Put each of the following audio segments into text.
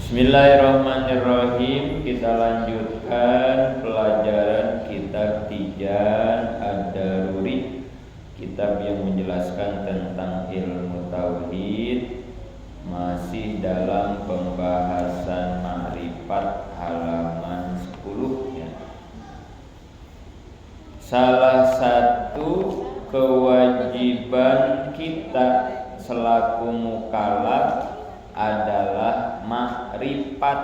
Bismillahirrahmanirrahim. Kita lanjutkan pelajaran kitab Tijan Ad-Daruri, kitab yang menjelaskan tentang ilmu tauhid. Masih dalam pembahasan ma'rifat halaman 10 ya. Salah satu kewajiban kita selaku mukallaf adalah makrifat.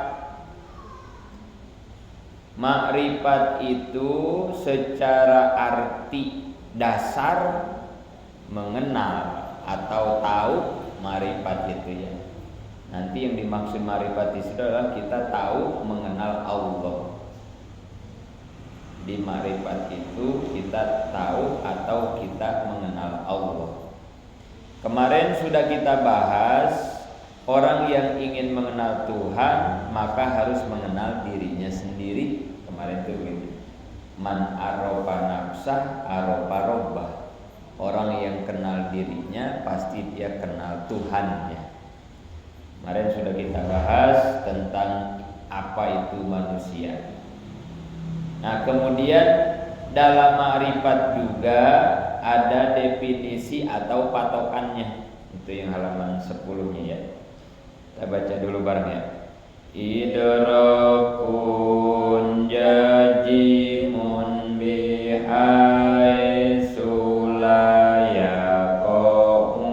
Makrifat itu secara arti dasar mengenal atau tahu makrifat itu ya. Nanti yang dimaksud makrifat itu adalah kita tahu mengenal Allah. Di makrifat itu kita tahu atau kita mengenal Allah. Kemarin sudah kita bahas, orang yang ingin mengenal Tuhan maka harus mengenal dirinya sendiri. Kemarin itu gitu. Man arofa nafsah arofa robbah. Orang yang kenal dirinya pasti dia kenal Tuhannya. Kemarin sudah kita bahas tentang apa itu manusia. Nah, kemudian dalam ma'rifat juga ada definisi atau patokannya. Itu yang halaman 10-nya ya. Kita baca dulu bareng ya. Idrakun jajimun bihaitsu la yaqa'u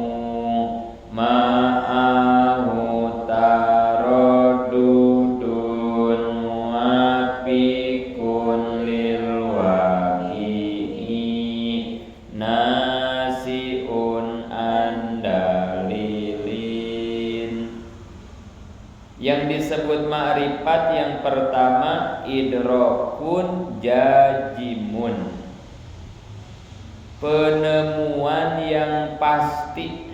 ma'ahu taraddudun muwafiqun lil waqi'i nasi'un andalilin. Yang disebut ma'rifat yang pertama idrakun jajimun, penemuan yang pasti.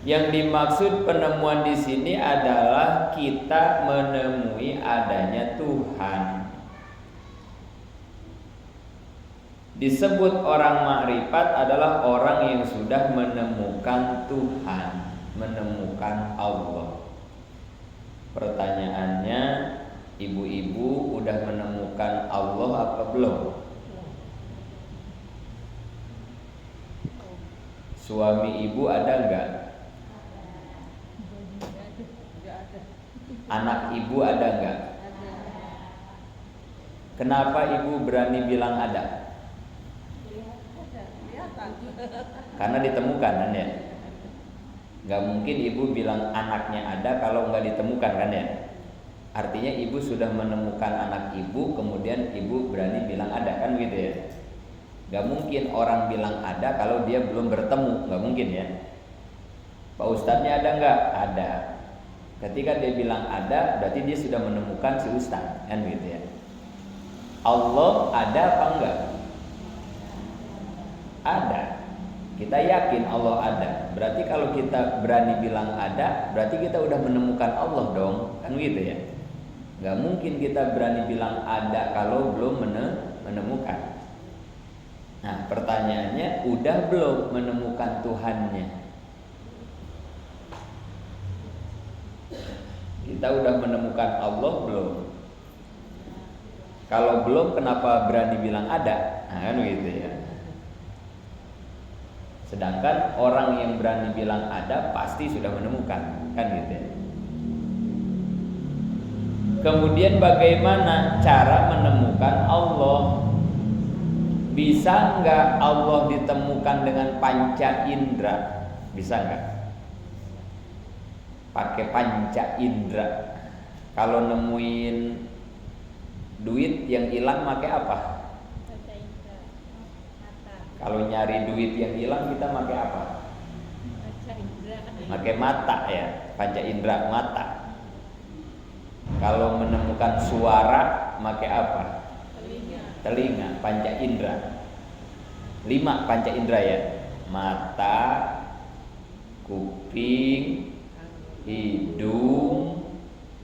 Yang dimaksud penemuan di sini adalah kita menemui adanya Tuhan. Disebut orang makrifat adalah orang yang sudah menemukan Tuhan, menemukan Allah. Pertanyaannya, ibu-ibu udah menemukan Allah apa belum? Suami ibu ada enggak? Anak ibu ada enggak? Kenapa ibu berani bilang ada? Karena ditemukan kan ya. Gak mungkin ibu bilang anaknya ada kalau nggak ditemukan kan ya. Artinya ibu sudah menemukan anak ibu, kemudian ibu berani bilang ada kan gitu ya. Gak mungkin orang bilang ada kalau dia belum bertemu, gak mungkin ya. Pak Ustadznya ada nggak? Ada. Ketika dia bilang ada, berarti dia sudah menemukan si Ustadz kan gitu ya. Allah ada apa enggak? Ada. Kita yakin Allah ada. Berarti kalau kita berani bilang ada, berarti kita udah menemukan Allah dong. Kan gitu ya. Gak mungkin kita berani bilang ada kalau belum menemukan. Nah, pertanyaannya, udah belum menemukan Tuhannya? Kita udah menemukan Allah belum? Kalau belum, kenapa berani bilang ada? Nah, kan gitu ya. Sedangkan orang yang berani bilang ada pasti sudah menemukan, kan gitu ya. Kemudian bagaimana cara menemukan Allah? Bisa enggak Allah ditemukan dengan panca indera? Bisa enggak? Pakai panca indera. Kalau nemuin duit yang hilang pakai apa? Kalau nyari duit yang hilang kita pakai apa? Pakai mata ya, panca indera mata. Kalau menemukan suara pakai apa? Telinga, panca indera. 5 panca indera ya. Mata, kuping, hidung,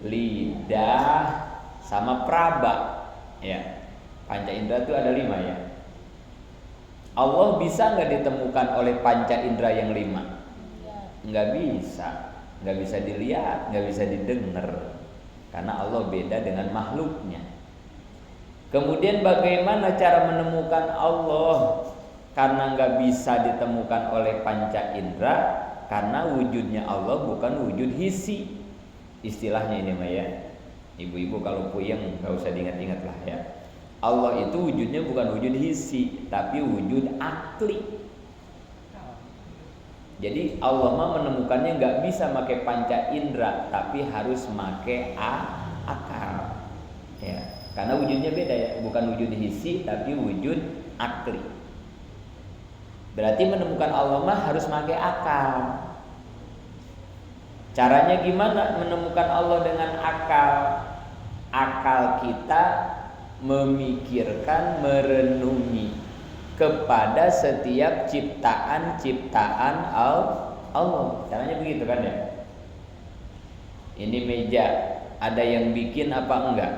lidah, sama peraba ya. Panca indera itu ada 5 ya. Allah bisa nggak ditemukan oleh panca indera yang 5? nggak bisa dilihat, nggak bisa didengar, karena Allah beda dengan makhluknya. Kemudian bagaimana cara menemukan Allah? Karena nggak bisa ditemukan oleh panca indera, karena wujudnya Allah bukan wujud hissi. Istilahnya ini mah ya, ibu-ibu kalau puyeng nggak usah diingat-ingat lah ya. Allah itu wujudnya bukan wujud hissi, tapi wujud akli. Jadi Allah mah menemukannya nggak bisa pakai panca indera, tapi harus pakai akal. Ya. Karena wujudnya beda ya, bukan wujud hissi tapi wujud akli. Berarti menemukan Allah mah harus pakai akal. Caranya gimana menemukan Allah dengan akal? Akal kita memikirkan, merenungi kepada setiap ciptaan Allah. Caranya begitu kan ya? Ini meja, ada yang bikin apa enggak?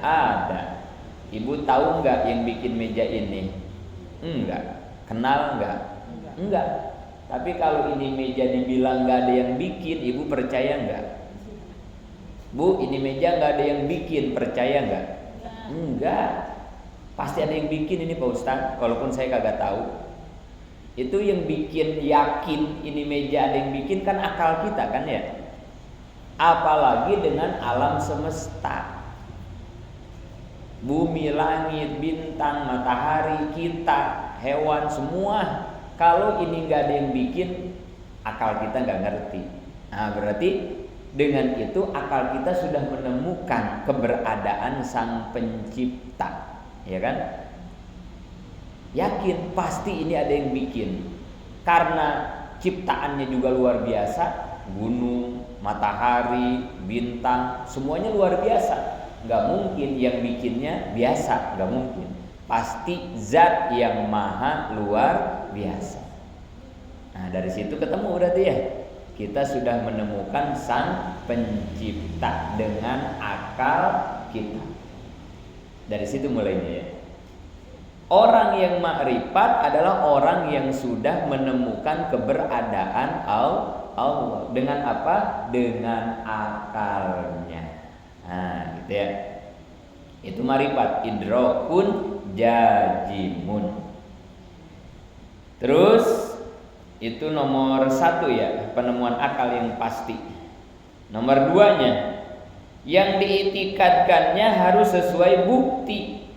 Ada. Ibu tahu enggak yang bikin meja ini? Enggak. Kenal enggak? Enggak. Tapi kalau ini meja dibilang enggak ada yang bikin, ibu percaya enggak? Bu, ini meja enggak ada yang bikin, percaya enggak? Enggak. Pasti ada yang bikin ini Pak Ustadz, walaupun saya kagak tahu. Itu yang bikin yakin ini meja ada yang bikin kan akal kita kan ya. Apalagi dengan alam semesta. Bumi, langit, bintang, matahari, kita, hewan, semua. Kalau ini nggak ada yang bikin, akal kita nggak ngerti. Nah berarti dengan itu akal kita sudah menemukan keberadaan Sang Pencipta, ya kan? Yakin pasti ini ada yang bikin, karena ciptaannya juga luar biasa. Gunung, matahari, bintang, semuanya luar biasa. Nggak mungkin yang bikinnya biasa, nggak mungkin. Pasti zat yang maha luar biasa. Nah dari situ ketemu berarti ya, kita sudah menemukan Sang Pencipta dengan akal kita. Dari situ mulainya ya. Orang yang makrifat adalah orang yang sudah menemukan keberadaan Allah. Dengan apa? Dengan akalnya. Nah gitu ya. Itu makrifat, idrakun jazimun. Terus itu nomor 1 ya, penemuan akal yang pasti. Nomor 2-nya, yang diitikadkannya harus sesuai bukti.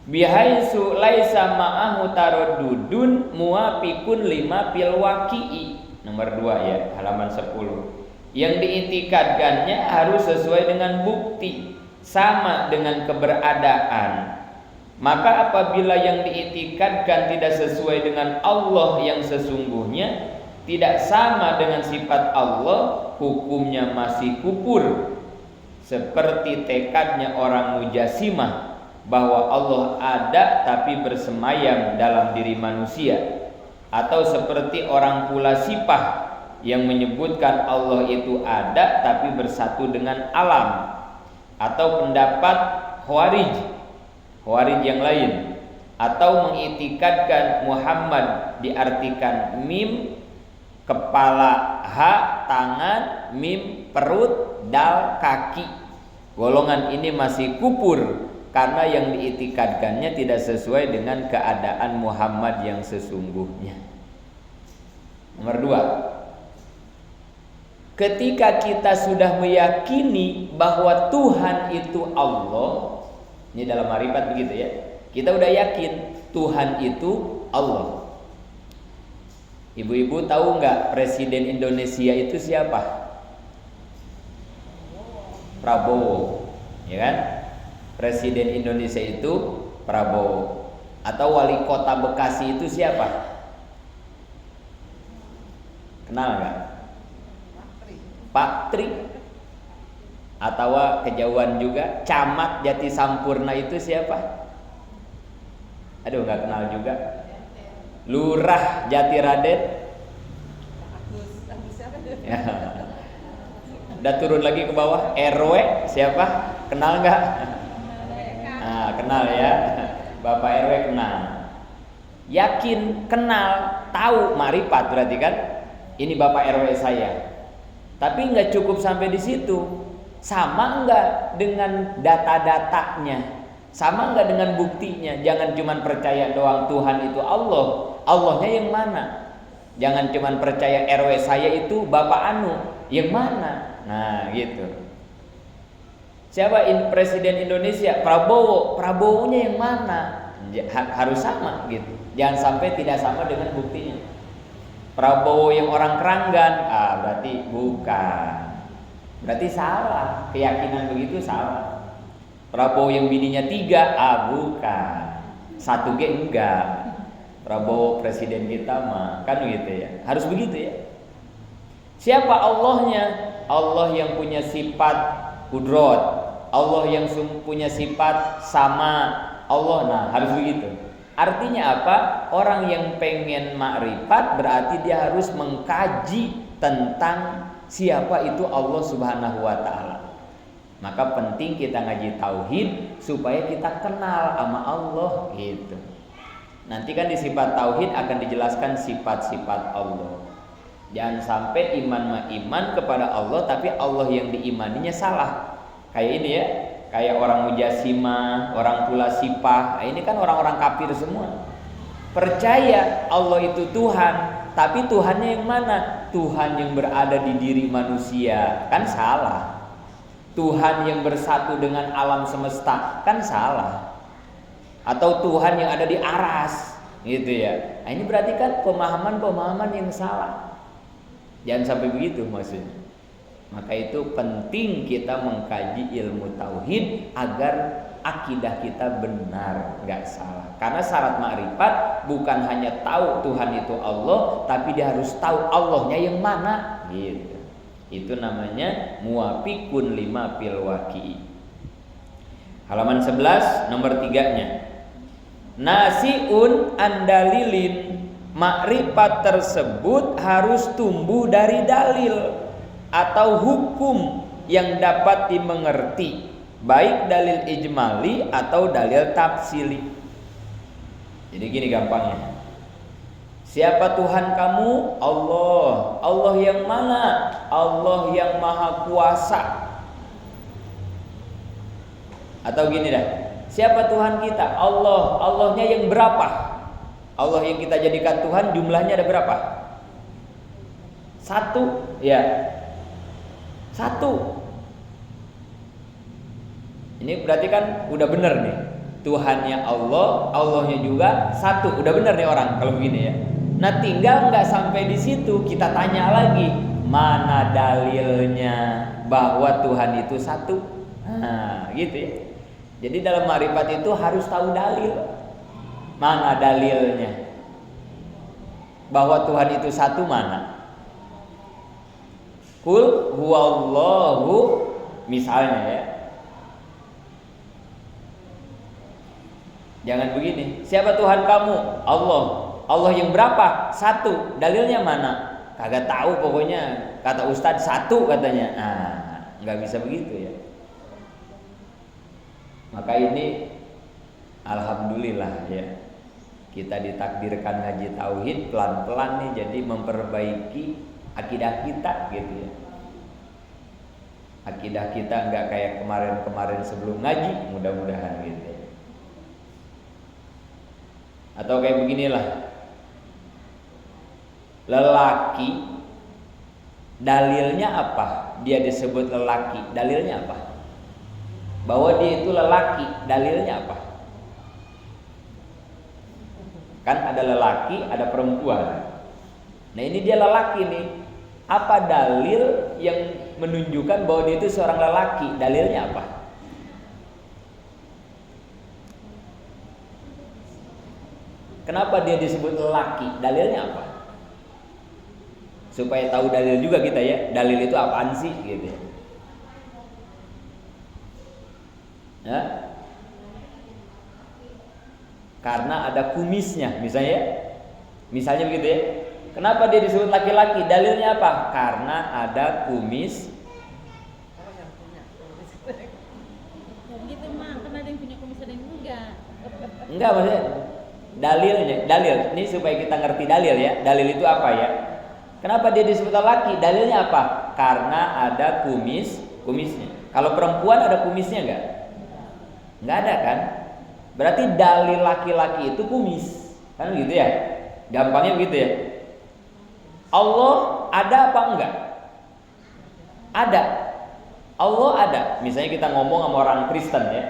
Bihaitsu laisa ma'ahu taraddudun muwafiqun lima fil waqi'i. Nomor 2 ya, halaman 10. Yang diitikadkannya harus sesuai dengan bukti, sama dengan keberadaan. Maka apabila yang diitikadkan tidak sesuai dengan Allah yang sesungguhnya, tidak sama dengan sifat Allah, hukumnya masih kufur. Seperti tekadnya orang Mujassimah bahwa Allah ada tapi bersemayam dalam diri manusia, atau seperti orang Pulasipah yang menyebutkan Allah itu ada tapi bersatu dengan alam, atau pendapat Khawarij yang lain, atau mengitikadkan Muhammad diartikan mim kepala, ha tangan, mim perut, dal kaki. Golongan ini masih kufur karena yang diitikadkannya tidak sesuai dengan keadaan Muhammad yang sesungguhnya. Nomor 2, ketika kita sudah meyakini bahwa Tuhan itu Allah, ini dalam marifat begitu ya, kita udah yakin Tuhan itu Allah. Ibu-ibu tahu nggak Presiden Indonesia itu siapa? Prabowo, ya kan? Presiden Indonesia itu Prabowo. Atau wali kota Bekasi itu siapa? Kenal nggak? Pak Tri. Atau kejauhan juga Camat Jati Sampurna itu siapa? Aduh nggak kenal juga. Lurah Jatiraden. Ya. Udah turun lagi ke bawah. RW siapa? Kenal nggak? Nah, kenal ya. Bapak RW kenal. Yakin, kenal, tahu, marifat berarti kan? ini Bapak RW saya. Tapi nggak cukup sampai di situ. Sama nggak dengan data-datanya? Sama nggak dengan buktinya? Jangan cuma percaya doang Tuhan itu Allah. Allahnya yang mana? Jangan cuma percaya RW saya itu Bapak Anu. Yang mana? Nah gitu. Siapa Presiden Indonesia? Prabowo. Prabowonya yang mana? Harus sama gitu. Jangan sampai tidak sama dengan buktinya. Prabowo yang orang Keranggan, berarti bukan. Berarti salah. Keyakinan begitu salah. Prabowo yang bininya 3, bukan. 1G enggak. Prabowo presiden kita mah kan gitu ya. Harus begitu ya. Siapa Allahnya? Allah yang punya sifat kudrot, Allah yang punya sifat sama. Allah, nah harus begitu. Artinya apa? Orang yang pengen makrifat berarti dia harus mengkaji tentang siapa itu Allah Subhanahu wa taala. Maka penting kita ngaji tauhid supaya kita kenal sama Allah gitu. Nanti kan di sifat tauhid akan dijelaskan sifat-sifat Allah. Jangan sampai iman kepada Allah tapi Allah yang diimaninya salah. Kayak ini ya, kayak orang Mujassimah, orang Tulasipah. Nah, ini kan orang-orang kafir semua. Percaya Allah itu Tuhan, tapi Tuhannya yang mana? Tuhan yang berada di diri manusia, kan salah. Tuhan yang bersatu dengan alam semesta, kan salah. Atau Tuhan yang ada di aras, gitu ya. Nah, ini berarti kan pemahaman-pemahaman yang salah. Jangan sampai begitu maksudnya. Maka itu penting kita mengkaji ilmu tauhid agar akidah kita benar, nggak salah. Karena syarat makrifat bukan hanya tahu Tuhan itu Allah, tapi dia harus tahu Allahnya yang mana, gitu. Itu namanya muwafiqun lima fil waqi'i. Halaman 11 nomor 3-nya. Nasiun andalilin, makrifat tersebut harus tumbuh dari dalil atau hukum yang dapat dimengerti, baik dalil ijmali atau dalil tafsili. Jadi gini gampangnya. Siapa Tuhan kamu? Allah. Allah yang mana? Allah yang maha kuasa. Atau gini dah. Siapa Tuhan kita? Allah. Allahnya yang berapa? Allah yang kita jadikan Tuhan jumlahnya ada berapa? 1, ya. 1. Ini berarti kan udah bener nih. Tuhannya Allah, Allahnya juga 1. Udah bener nih orang kalau begini ya. Nah tinggal nggak sampai di situ, kita tanya lagi, mana dalilnya bahwa Tuhan itu 1? Nah gitu ya. Jadi dalam makrifat itu harus tahu dalil. Mana dalilnya bahwa Tuhan itu 1 mana? Qul huwallahu misalnya ya. Jangan begini. Siapa Tuhan kamu? Allah. Allah yang berapa? 1. Dalilnya mana? Kagak tahu pokoknya. Kata Ustadz 1 katanya. Nah, nggak bisa begitu ya. Maka ini alhamdulillah ya. Kita ditakdirkan ngaji tauhid pelan-pelan nih, jadi memperbaiki akidah kita gitu ya. Akidah kita nggak kayak kemarin-kemarin sebelum ngaji, mudah-mudahan gitu ya. Atau kayak beginilah, lelaki dalilnya apa? Dia disebut lelaki, dalilnya apa? Bahwa dia itu lelaki, dalilnya apa? Kan ada lelaki, ada perempuan. Nah ini dia lelaki nih. Apa dalil yang menunjukkan bahwa dia itu seorang lelaki? Dalilnya apa? Kenapa dia disebut lelaki? Dalilnya apa? Supaya tahu dalil juga kita ya. Dalil itu apaan sih gitu ya. Ya? Karena ada kumisnya misalnya begitu ya. Kenapa dia disebut laki-laki? Dalilnya apa? Karena ada kumis. Ya begitu mah, kan ada yang punya kumis ada yang enggak. Enggak maksudnya dalil ini supaya kita ngerti dalil ya. Dalil itu apa ya? Kenapa dia disebut lelaki? Dalilnya apa? Karena ada kumisnya. Kalau perempuan ada kumisnya enggak? Enggak ada kan? Berarti dalil laki-laki itu kumis. Kan begitu ya? Gampangnya begitu ya. Allah ada apa enggak? Ada. Allah ada. Misalnya kita ngomong sama orang Kristen ya.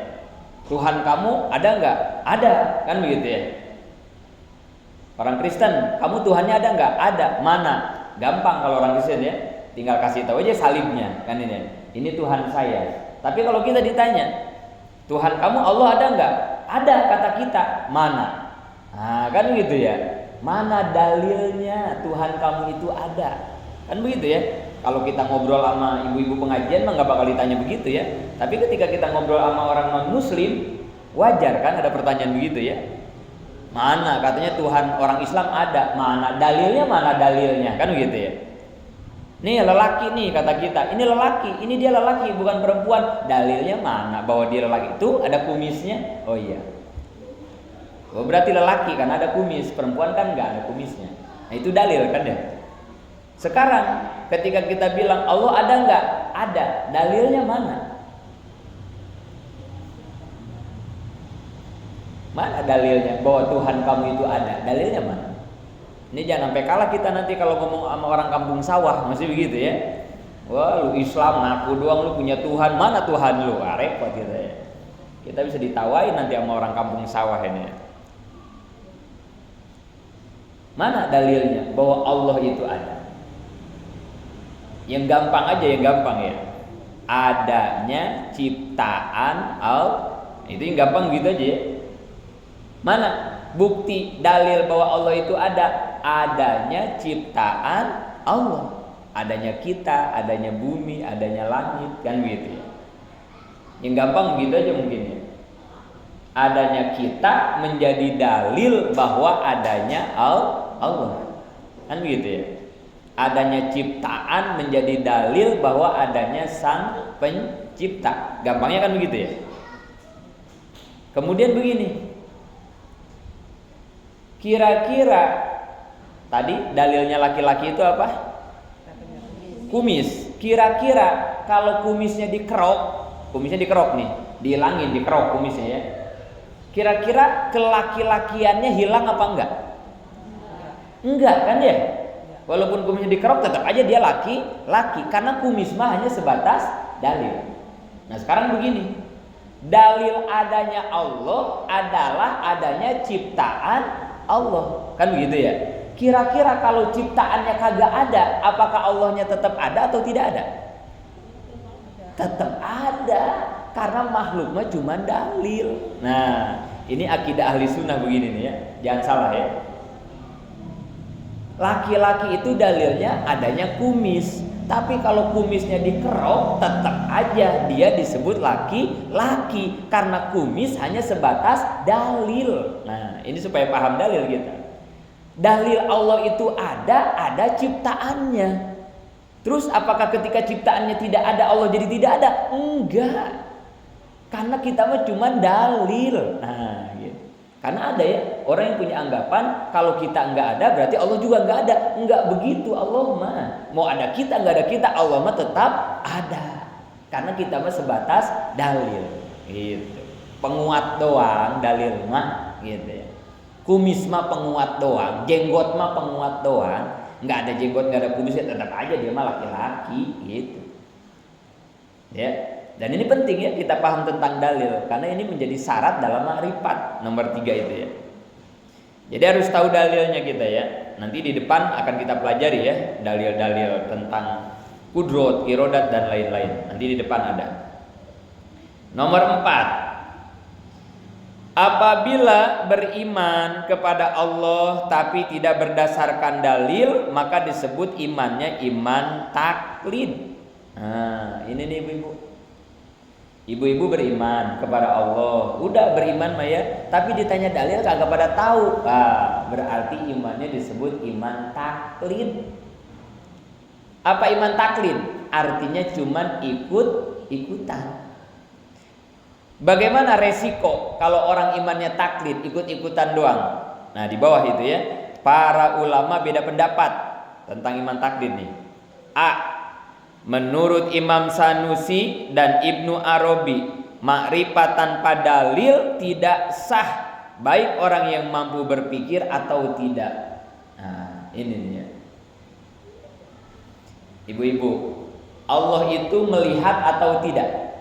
Tuhan kamu ada enggak? Ada. Kan begitu ya? Orang Kristen, kamu Tuhannya ada enggak? Ada. Mana? Gampang kalau orang Kristen ya. Tinggal kasih tahu aja salibnya, kan ini. Ini Tuhan saya. Tapi kalau kita ditanya, Tuhan kamu Allah ada enggak? Ada kata kita. Mana? Nah, kan begitu ya. Mana dalilnya Tuhan kamu itu ada? Kan begitu ya. Kalau kita ngobrol sama ibu-ibu pengajian mah nggak bakal ditanya begitu ya. Tapi ketika kita ngobrol sama orang non-muslim, wajar kan ada pertanyaan begitu ya. Mana katanya Tuhan orang Islam ada, mana dalilnya kan begitu ya. Nih lelaki nih kata kita, ini lelaki, ini dia lelaki bukan perempuan. Dalilnya mana bahwa dia lelaki? Itu ada kumisnya. Oh iya. Oh berarti lelaki kan ada kumis, perempuan kan nggak ada kumisnya. Nah itu dalil kan ya. Sekarang ketika kita bilang Allah ada nggak? Ada. Dalilnya mana? Mana dalilnya bahwa Tuhan kamu itu ada? Dalilnya mana? Ini jangan sampai kalah kita nanti kalau ngomong sama orang kampung sawah, masih begitu ya. Wah lu Islam ngaku doang lu punya Tuhan, mana Tuhan lu? Ah, repot kita ya. Kita bisa ditawain nanti sama orang kampung sawah ini ya. Mana dalilnya bahwa Allah itu ada? Yang gampang aja, yang gampang ya. Adanya ciptaan Allah. Itu yang gampang gitu aja ya. Mana bukti dalil bahwa Allah itu ada? Adanya ciptaan Allah. Adanya kita, adanya bumi, adanya langit, kan begitu ya. Yang gampang gitu aja mungkin ya. Adanya kita menjadi dalil bahwa adanya Allah. Kan begitu ya. Adanya ciptaan menjadi dalil bahwa adanya Sang Pencipta. Gampangnya kan begitu ya. Kemudian begini. Kira-kira tadi dalilnya laki-laki itu apa? Kumis. Kira-kira kalau kumisnya dikerok nih, dihilangin, dikerok kumisnya ya. Kira-kira kelaki-lakiannya hilang apa enggak? Enggak kan ya? Walaupun kumisnya dikerok tetap aja dia laki-laki karena kumis mah hanya sebatas dalil. Nah, sekarang begini. Dalil adanya Allah adalah adanya ciptaan Allah. Kan begitu ya? Kira-kira kalau ciptaannya kagak ada, apakah Allahnya tetap ada atau tidak ada? Tetap ada, karena makhluk mah cuma dalil. Nah, ini akidah ahli sunnah begini nih ya, jangan salah ya. Laki-laki itu dalilnya adanya kumis, tapi kalau kumisnya dikerok, tetap aja dia disebut laki-laki karena kumis hanya sebatas dalil. Nah, ini supaya paham dalil kita. Dalil Allah itu ada ciptaannya. Terus apakah ketika ciptaannya tidak ada Allah jadi tidak ada? Enggak. Karena kita mah cuma dalil. Nah, gitu. Karena ada ya orang yang punya anggapan kalau kita enggak ada berarti Allah juga enggak ada. Enggak begitu Allah mah. Mau ada kita enggak ada kita, Allah mah tetap ada. Karena kita mah sebatas dalil. Gitu. Penguat doang dalil mah gitu ya. Kumis mah penguat doang, jenggot mah penguat doang. Nggak ada jenggot, nggak ada kumis, ya tetap aja dia mah laki-laki gitu. Ya, dan ini penting ya kita paham tentang dalil karena ini menjadi syarat dalam ma'rifat nomor 3 itu ya. Jadi harus tahu dalilnya kita ya. Nanti di depan akan kita pelajari ya dalil-dalil tentang kudrot, irodat dan lain-lain. Nanti di depan ada. Nomor 4. Apabila beriman kepada Allah tapi tidak berdasarkan dalil, maka disebut imannya iman taklid. Nah, ini nih ibu-ibu. Ibu-ibu beriman kepada Allah, udah beriman mah ya, tapi ditanya dalil kagak pada tahu. Nah, berarti imannya disebut iman taklid. Apa iman taklid? Artinya cuman ikut-ikutan. Bagaimana resiko kalau orang imannya taklid, ikut-ikutan doang? Nah, di bawah itu ya, para ulama beda pendapat tentang iman takdir nih. A. Menurut Imam Sanusi dan Ibnu Arabi, makrifat tanpa dalil tidak sah, baik orang yang mampu berpikir atau tidak. Nah, ini dia. Ibu-ibu, Allah itu melihat atau tidak?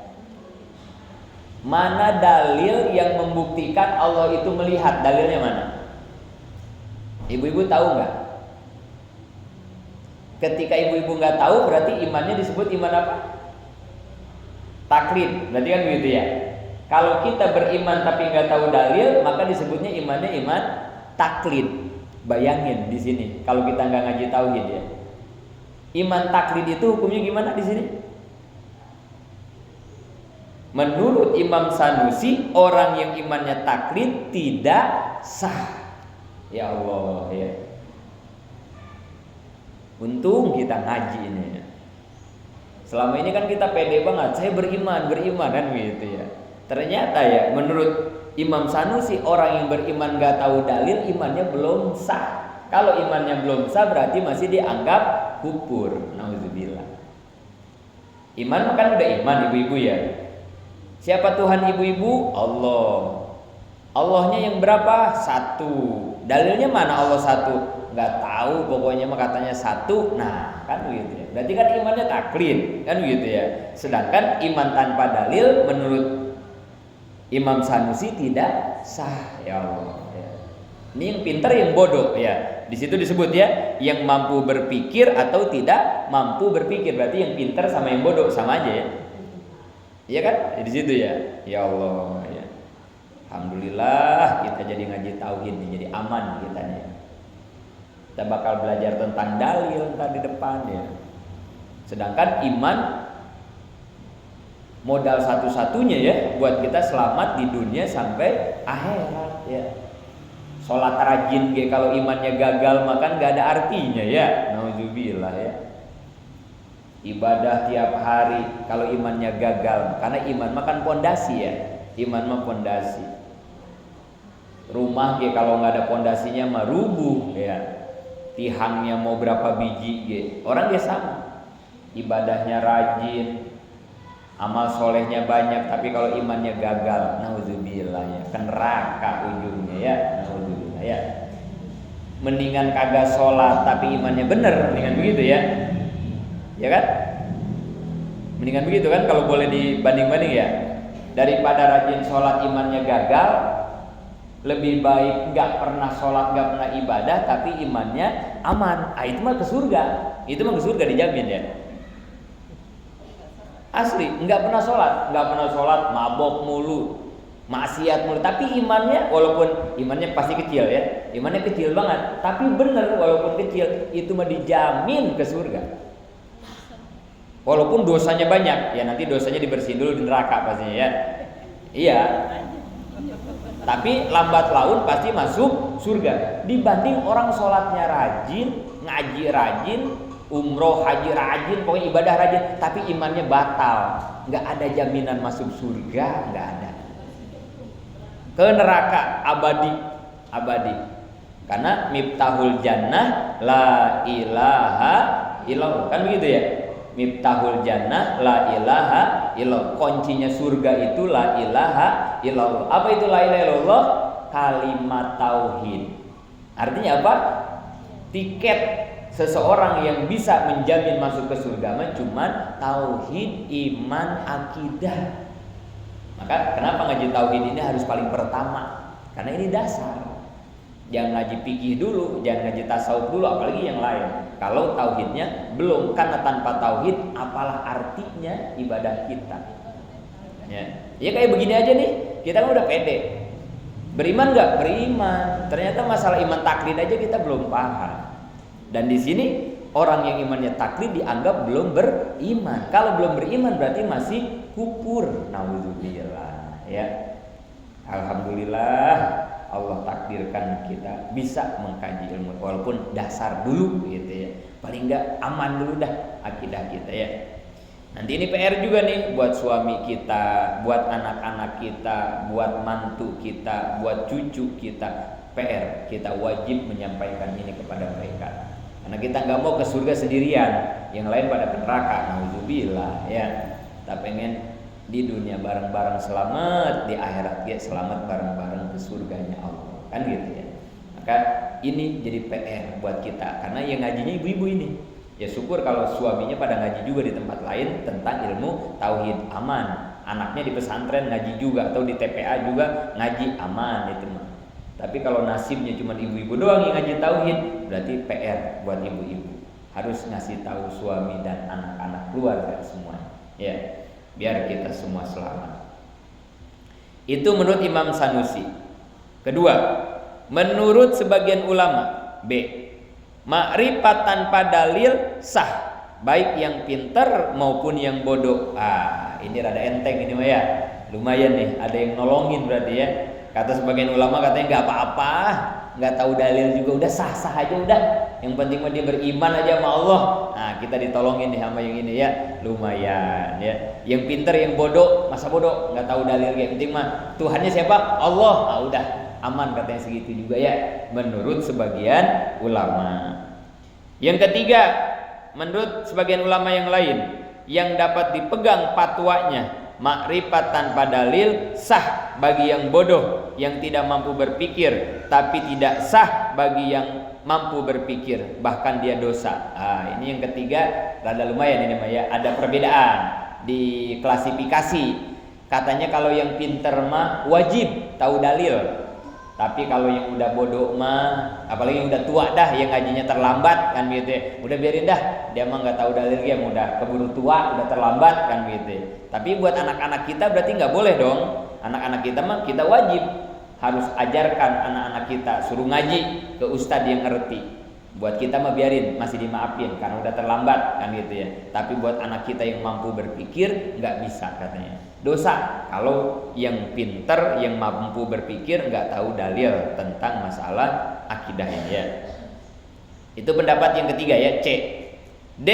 Mana dalil yang membuktikan Allah itu melihat? Dalilnya mana? Ibu-ibu tahu nggak? Ketika ibu-ibu nggak tahu, berarti imannya disebut iman apa? Taklid. Berarti kan begitu ya. Kalau kita beriman tapi nggak tahu dalil, maka disebutnya imannya iman taklid. Bayangin di sini, kalau kita nggak ngaji tauhid ya. Iman taklid itu hukumnya gimana di sini? Menurut Imam Sanusi, orang yang imannya taklid tidak sah. Ya Allah ya. Untung kita ngaji ini. Selama ini kan kita pede banget, saya beriman kan gitu ya. Ternyata ya menurut Imam Sanusi, orang yang beriman gak tahu dalil, imannya belum sah. Kalau imannya belum sah berarti masih dianggap kufur. Nauzubillah. Iman kan udah iman ibu-ibu ya. Siapa Tuhan ibu-ibu? Allah. Allahnya yang berapa? Satu. Dalilnya mana Allah satu? Nggak tahu, pokoknya mah katanya satu. Nah kan begitu ya. Berarti kan imannya taklid, kan begitu ya. Sedangkan iman tanpa dalil menurut Imam Sanusi tidak sah. Ya Allah ya. Ini yang pintar yang bodoh ya. Di situ disebut ya, yang mampu berpikir atau tidak mampu berpikir. Berarti yang pintar sama yang bodoh sama aja ya. Iya kan? Di situ ya. Ya Allah ya. Alhamdulillah kita jadi ngaji tauhid nih, jadi aman kita nih. Kita bakal belajar tentang dalil ntar di depan ya. Sedangkan iman modal satu-satunya ya buat kita selamat di dunia sampai akhirat ya. Sholat rajin kalau imannya gagal makan gak ada artinya ya. Nauzubillah ya. Ibadah tiap hari kalau imannya gagal, karena iman makan pondasi ya. Iman mah pondasi. Rumah kalau nggak ada pondasinya mah rubuh ya. Tihangnya mau berapa biji orang dia sama. Ibadahnya rajin, amal solehnya banyak, tapi kalau imannya gagal, nauzubillah ya, ke neraka ujungnya ya. Nauzubillah ya. Mendingan kagak sholat tapi imannya bener, mendingan begitu ya. Ya kan? Mendingan begitu kan kalau boleh dibanding-banding ya. Daripada rajin sholat imannya gagal, lebih baik nggak pernah sholat, nggak pernah ibadah, tapi imannya aman. Ah itu mah ke surga. Itu mah ke surga dijamin ya. Asli, nggak pernah sholat, mabok mulu, maksiat mulu, tapi imannya, walaupun imannya pasti kecil ya, imannya kecil banget, tapi bener walaupun kecil, itu mah dijamin ke surga. Walaupun dosanya banyak, ya nanti dosanya dibersihin dulu di neraka pastinya ya. Iya. Tapi lambat laun pasti masuk surga. Dibanding orang sholatnya rajin, ngaji rajin, umroh haji rajin, pokoknya ibadah rajin, tapi imannya batal, nggak ada jaminan masuk surga, nggak ada. Ke neraka abadi. Karena miftahul jannah la ilaha illallah, kan begitu ya. Miftahul jannah la ilaha illallah. Kuncinya surga itu la ilaha illallah. Apa itu la ilaha illallah? Kalimat tauhid. Artinya apa? Tiket seseorang yang bisa menjamin masuk ke surga cuma tauhid, iman, akidah. Maka kenapa ngaji tauhid ini harus paling pertama? Karena ini dasar. Jangan ngaji fikih dulu, jangan ngaji tasawuf dulu, apalagi yang lain. Kalau tauhidnya belum, karena tanpa tauhid apalah artinya ibadah kita. Ya kayak begini aja nih, kita kan udah pede. Beriman nggak? Beriman. Ternyata masalah iman taklid aja kita belum paham. Dan di sini orang yang imannya taklid dianggap belum beriman. Kalau belum beriman berarti masih kufur. Nauzubillah ya. Alhamdulillah Allah takdirkan kita bisa mengkaji ilmu walaupun dasar dulu gitu ya. Paling enggak aman dulu dah akidah kita ya. Nanti ini PR juga nih buat suami kita, buat anak-anak kita, buat mantu kita, buat cucu kita. PR, kita wajib menyampaikan ini kepada mereka. Karena kita nggak mau ke surga sendirian, yang lain pada ke neraka. Nauzubillah ya. Kita pengen di dunia bareng-bareng selamat, di akhirat ya selamat bareng-bareng ke surganya Allah. Kan gitu ya. Maka ini jadi PR buat kita, karena yang ngajinya ibu-ibu ini. Ya syukur kalau suaminya pada ngaji juga di tempat lain tentang ilmu tauhid, aman. Anaknya di pesantren ngaji juga, atau di TPA juga ngaji, aman itu mah. Tapi kalau nasibnya cuma ibu-ibu doang yang ngaji tauhid, berarti PR buat ibu-ibu. Harus ngasih tahu suami dan anak-anak keluarga semuanya. Ya, biar kita semua selamat. Itu menurut Imam Sanusi. Kedua, menurut sebagian ulama, B, makrifat tanpa dalil sah, baik yang pintar maupun yang bodoh. Ini rada enteng ini mah ya. Lumayan nih, ada yang nolongin berarti ya. Kata sebagian ulama katanya nggak apa-apa, nggak tahu dalil juga udah sah-sah aja udah. Yang penting mah dia beriman aja sama Allah. Nah, kita ditolongin nih sama yang ini ya. Lumayan ya. Yang pintar yang bodoh, masa bodoh nggak tahu dalil, yang penting mah Tuhannya siapa? Allah. Ah udah, aman katanya segitu juga ya. Menurut sebagian ulama. Yang ketiga, menurut sebagian ulama yang lain, yang dapat dipegang fatwanya makrifat tanpa dalil sah bagi yang bodoh yang tidak mampu berpikir, tapi tidak sah bagi yang mampu berpikir, bahkan dia dosa. Ini yang ketiga, rada lumayan ini Maya. Ada perbedaan di klasifikasi. Katanya kalau yang pinter mah wajib tahu dalil. Tapi kalau yang udah bodoh mah, apalagi yang udah tua dah, yang ngajinya terlambat kan gitu ya, udah biarin dah, dia mah nggak tahu dalil, dia udah keburu tua, udah terlambat kan gitu. Tapi buat anak-anak kita berarti nggak boleh dong. Anak-anak kita mah kita wajib harus ajarkan anak-anak kita, suruh ngaji ke ustadz yang ngerti. Buat kita mah biarin, masih dimaafin karena udah terlambat kan gitu ya. Tapi buat anak kita yang mampu berpikir nggak bisa katanya. Dosa kalau yang pinter, yang mampu berpikir nggak tahu dalil tentang masalah akidah ini ya. Itu pendapat yang ketiga ya, C. D,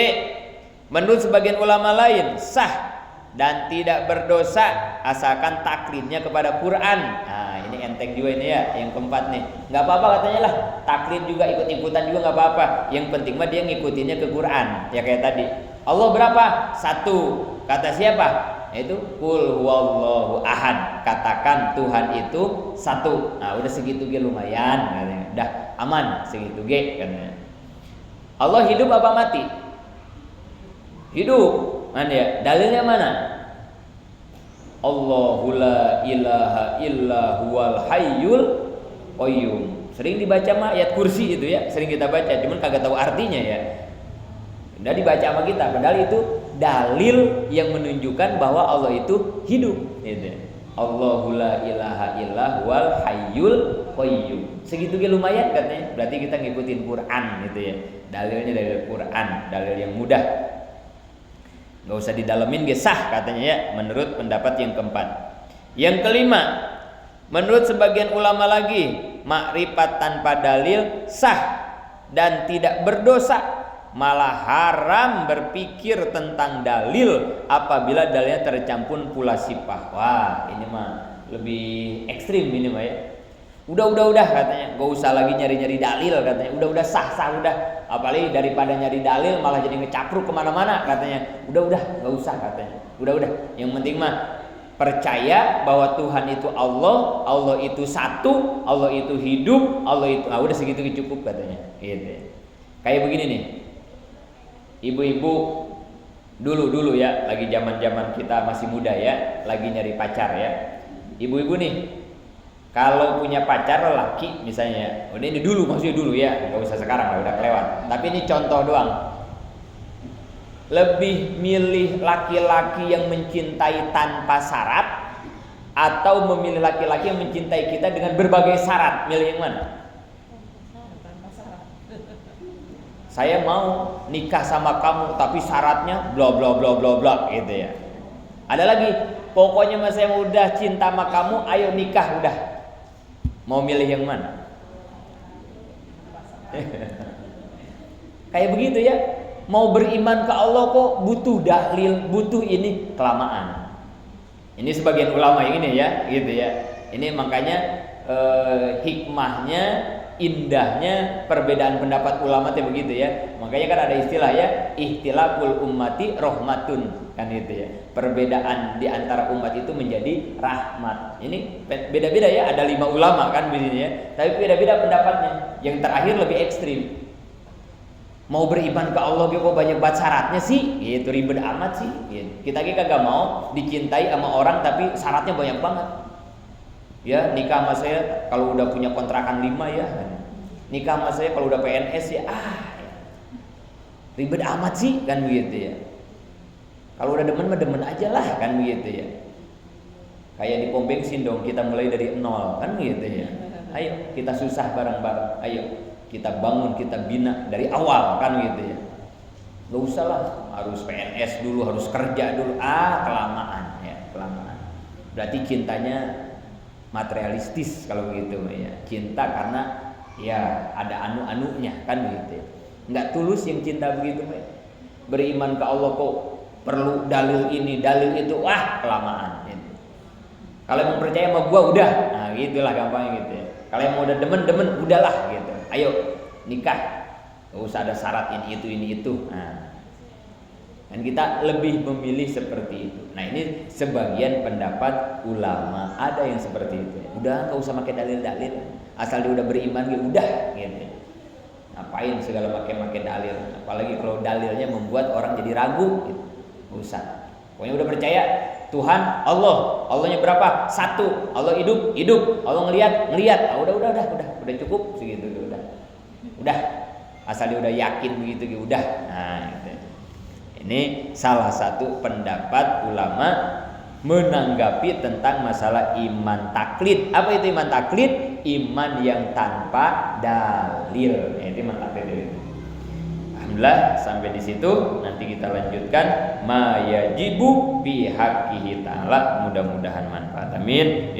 menurut sebagian ulama lain sah dan tidak berdosa asalkan taklidnya kepada Quran. Nah ini enteng juga ini ya, yang keempat nih. Nggak apa-apa katanya lah, taklid juga ikut-ikutan juga nggak apa-apa. Yang penting mah dia ngikutinnya ke Quran. Ya kayak tadi, Allah berapa? 1. Kata siapa? Yaitu Qul huwallahu ahad. Katakan Tuhan itu 1. Nah udah segitu ge lumayan katanya. Udah aman segitu ge katanya. Allah hidup apa mati? Hidup. Mana ya? Dalilnya mana? Allahu la ilaha illa huwal hayyul qayyum. Sering dibaca mah ayat kursi itu ya, sering kita baca, cuman kagak tahu artinya ya. Udah dibaca sama kita, padahal itu dalil yang menunjukkan bahwa Allah itu hidup gitu. Allahu la ilaha illa huwal hayyul qayyum. Segitu ge lumayan katanya. Berarti kita ngikutin Quran gitu ya. Dalilnya dari Quran, dalil yang mudah. Gak usah didalemin, sah katanya ya, menurut pendapat yang keempat. Yang kelima, menurut sebagian ulama lagi, makrifat tanpa dalil sah dan tidak berdosa, malah haram berpikir tentang dalil apabila dalilnya tercampur pula sifat. Wah ini mah lebih ekstrim ini mah ya. Udah katanya, gak usah lagi nyari-nyari dalil katanya. Udah sah udah. Apalagi daripada nyari dalil malah jadi ngecapruk kemana-mana katanya. Udah gak usah katanya. Udah. Yang penting mah percaya bahwa Tuhan itu Allah, Allah itu satu, Allah itu hidup, Allah itu. Udah segitu cukup katanya. Gitu. Kayak begini nih. Ibu-ibu dulu ya, lagi zaman kita masih muda ya, lagi nyari pacar ya. Ibu-ibu nih, kalau punya pacar lelaki misalnya, ini dulu maksudnya dulu ya, nggak usah sekarang lah, udah kelewat. Tapi ini contoh doang. Lebih milih laki-laki yang mencintai tanpa syarat atau memilih laki-laki yang mencintai kita dengan berbagai syarat? Milih yang mana? Saya mau nikah sama kamu tapi syaratnya bla bla bla bla bla gitu ya. Ada lagi, pokoknya mas saya udah cinta sama kamu, ayo nikah udah. Mau milih yang mana? Kayak begitu ya. Mau beriman ke Allah kok butuh dalil, butuh ini, kelamaan. Ini sebagian ulama yang ini ya, gitu ya. Ini makanya hikmahnya indahnya perbedaan pendapat ulama itu begitu ya. Makanya kan ada istilah ya, ihtilaful ummati rahmatun, kan gitu ya. Perbedaan di antara umat itu menjadi rahmat. Ini beda-beda ya, ada 5 ulama kan begini ya. Tapi beda-beda pendapatnya. Yang terakhir lebih ekstrim. Mau beriman ke Allah kok banyak banget syaratnya sih, gitu ribet amat sih. Gitu. Kita kagak mau dicintai sama orang tapi syaratnya banyak banget. Ya nikah sama saya kalau udah punya kontrakan 5 ya, nikah sama saya kalau udah PNS ya, ribet amat sih kan begitu ya. Kalau udah demen mah demen aja lah kan begitu ya. Kayak di pom bensin dong, kita mulai dari 0 kan begitu ya. Ayo kita susah bareng-bareng, ayo kita bangun, kita bina dari awal kan gitu ya. Gak usah lah harus PNS dulu, harus kerja dulu, kelamaan ya, kelamaan. Berarti cintanya materialistis kalau begitu ya. Cinta karena ya ada anu-anunya kan begitu ya. Nggak tulus yang cinta begitu ya. Beriman ke Allah kok perlu dalil ini, dalil itu, kelamaan gitu. Kalau mau percaya sama gua udah, nah gitulah gampangnya gitu ya. Kalau yang mau udah demen udahlah gitu. Ayo nikah, nggak usah ada syarat ini itu. Nah, dan kita lebih memilih seperti itu. Nah ini sebagian pendapat ulama, ada yang seperti itu. Udah nggak usah pakai dalil-dalil, asal dia udah beriman gitu udah gitu. Ngapain segala pakai dalil? Apalagi kalau dalilnya membuat orang jadi ragu gitu. Nggak usah. Pokoknya udah percaya Tuhan Allahnya berapa? 1. Allah hidup. Allah ngelihat. Udah cukup segitu udah. Asal dia udah yakin begitu udah. Nah, gitu. Ini salah satu pendapat ulama menanggapi tentang masalah iman taklid. Apa itu iman taklid? Iman yang tanpa dalil. Itu iman taklid. Alhamdulillah sampai di situ. Nanti kita lanjutkan ma yajibu bi haqqihi ta'ala. Mudah-mudahan manfaat. Amin.